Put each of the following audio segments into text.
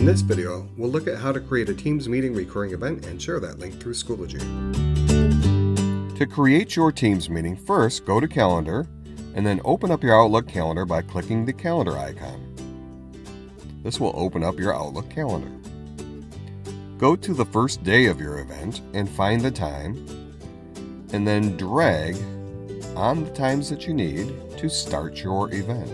In this video, we'll look at how to create a Teams meeting recurring event and share that link through Schoology. To create your Teams meeting, first go to Calendar and then open up your Outlook calendar by clicking the calendar icon. This will open up your Outlook calendar. Go to the first day of your event and find the time, and then drag on the times that you need to start your event.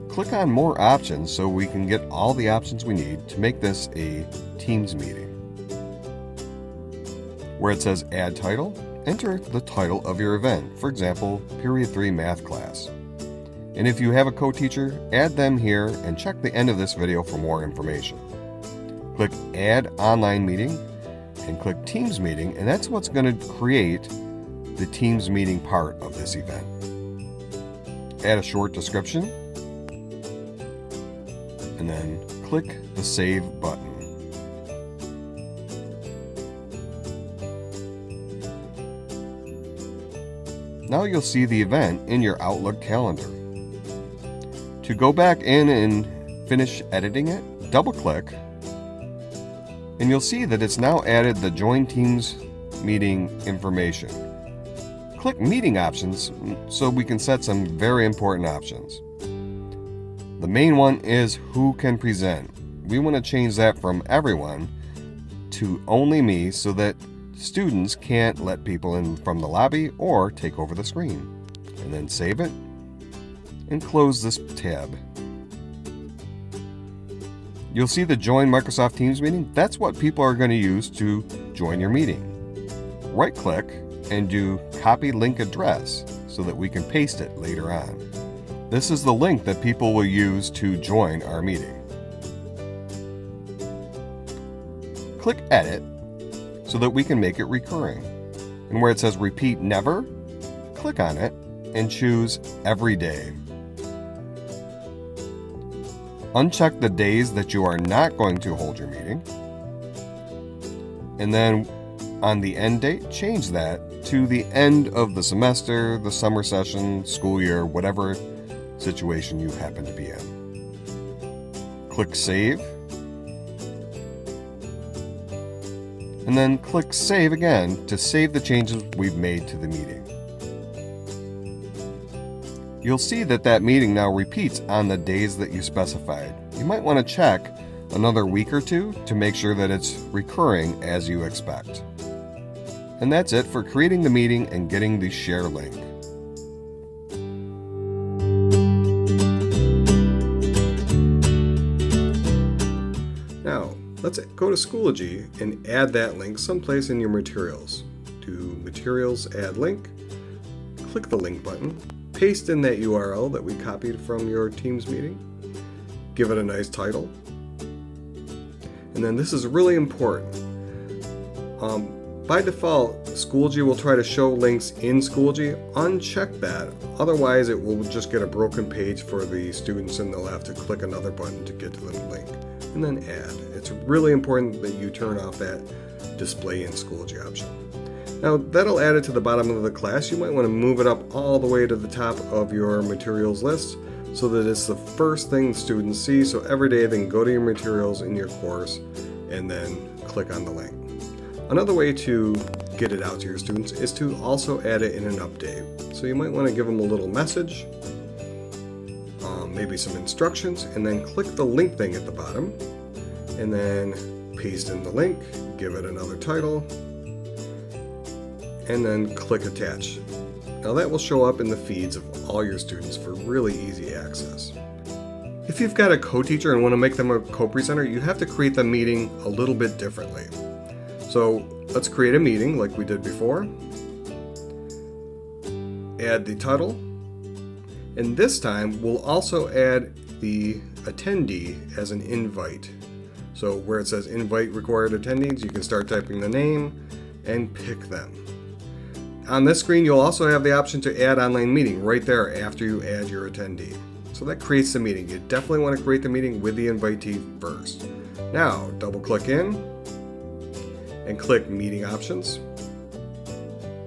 Click on More Options so we can get all the options we need to make this a Teams meeting. Where it says Add Title, enter the title of your event, for example, Period 3 Math Class. And if you have a co-teacher, add them here and check the end of this video for more information. Click Add Online Meeting and click Teams Meeting, and that's what's going to create the Teams meeting part of this event. Add a short description, and then click the Save button. Now you'll see the event in your Outlook calendar. To go back in and finish editing it, double-click, and you'll see that it's now added the Join Teams meeting information. Click Meeting Options so we can set some very important options. The main one is who can present. We want to change that from everyone to only me so that students can't let people in from the lobby or take over the screen. And then save it and close this tab. You'll see the Join Microsoft Teams meeting. That's what people are going to use to join your meeting. Right click and do Copy Link Address so that we can paste it later on. This is the link that people will use to join our meeting. Click Edit so that we can make it recurring. And where it says Repeat Never, click on it and choose Every Day. Uncheck the days that you are not going to hold your meeting. And then on the end date, change that to the end of the semester, the summer session, school year, whatever situation you happen to be in. Click Save. And then click Save again to save the changes we've made to the meeting. You'll see that that meeting now repeats on the days that you specified. You might want to check another week or two to make sure that it's recurring as you expect. And that's it for creating the meeting and getting the share link. Now, let's go to Schoology and add that link someplace in your materials. To Materials, Add Link, click the link button, paste in that URL that we copied from your Teams meeting, give it a nice title, and then this is really important. By default, Schoology will try to show links in Schoology. Uncheck that, otherwise it will just get a broken page for the students and they'll have to click another button to get to the link. And then add. It's really important that you turn off that display in Schoology option. Now that'll add it to the bottom of the class. You might want to move it up all the way to the top of your materials list so that it's the first thing students see. So every day they can go to your materials in your course and then click on the link. Another way to get it out to your students is to also add it in an update. So you might want to give them a little message, maybe some instructions, and then click the link thing at the bottom, and then paste in the link, give it another title, and then click Attach. Now that will show up in the feeds of all your students for really easy access. If you've got a co-teacher and want to make them a co-presenter, you have to create the meeting a little bit differently. So let's create a meeting like we did before. Add the title. And this time we'll also add the attendee as an invite. So where it says invite required attendees, you can start typing the name and pick them. On this screen, you'll also have the option to add online meeting right there after you add your attendee. So that creates the meeting. You definitely want to create the meeting with the invitee first. Now, double click in and click Meeting Options.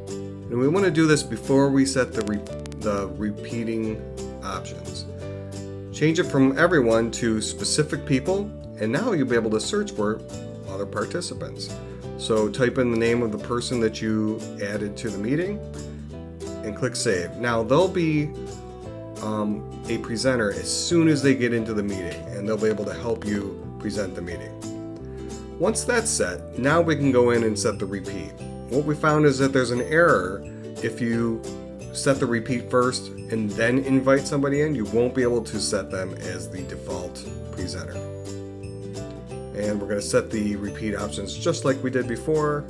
And we want to do this before we set the repeating options. Change it from everyone to specific people, and now you'll be able to search for other participants. So type in the name of the person that you added to the meeting and click save. Now they'll be a presenter as soon as they get into the meeting, and they'll be able to help you present the meeting. Once that's set, now we can go in and set the repeat. What we found is that there's an error if you set the repeat first and then invite somebody in. You won't be able to set them as the default presenter. And we're going to set the repeat options just like we did before.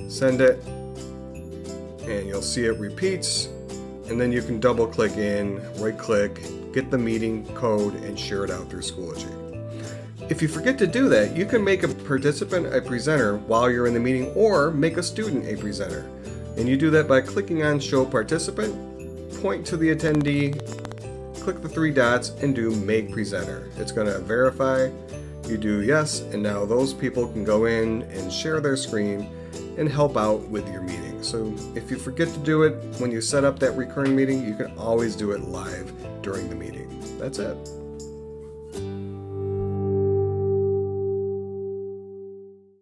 Send it, and you'll see it repeats, and then you can double click in, right click, get the meeting code, and share it out through Schoology. If you forget to do that, you can make a participant a presenter while you're in the meeting, or make a student a presenter. And you do that by clicking on Show Participant, point to the attendee, click the three dots, and do Make Presenter. It's going to verify. You do yes, and now those people can go in and share their screen and help out with your meeting. So if you forget to do it when you set up that recurring meeting, you can always do it live during the meeting. That's it.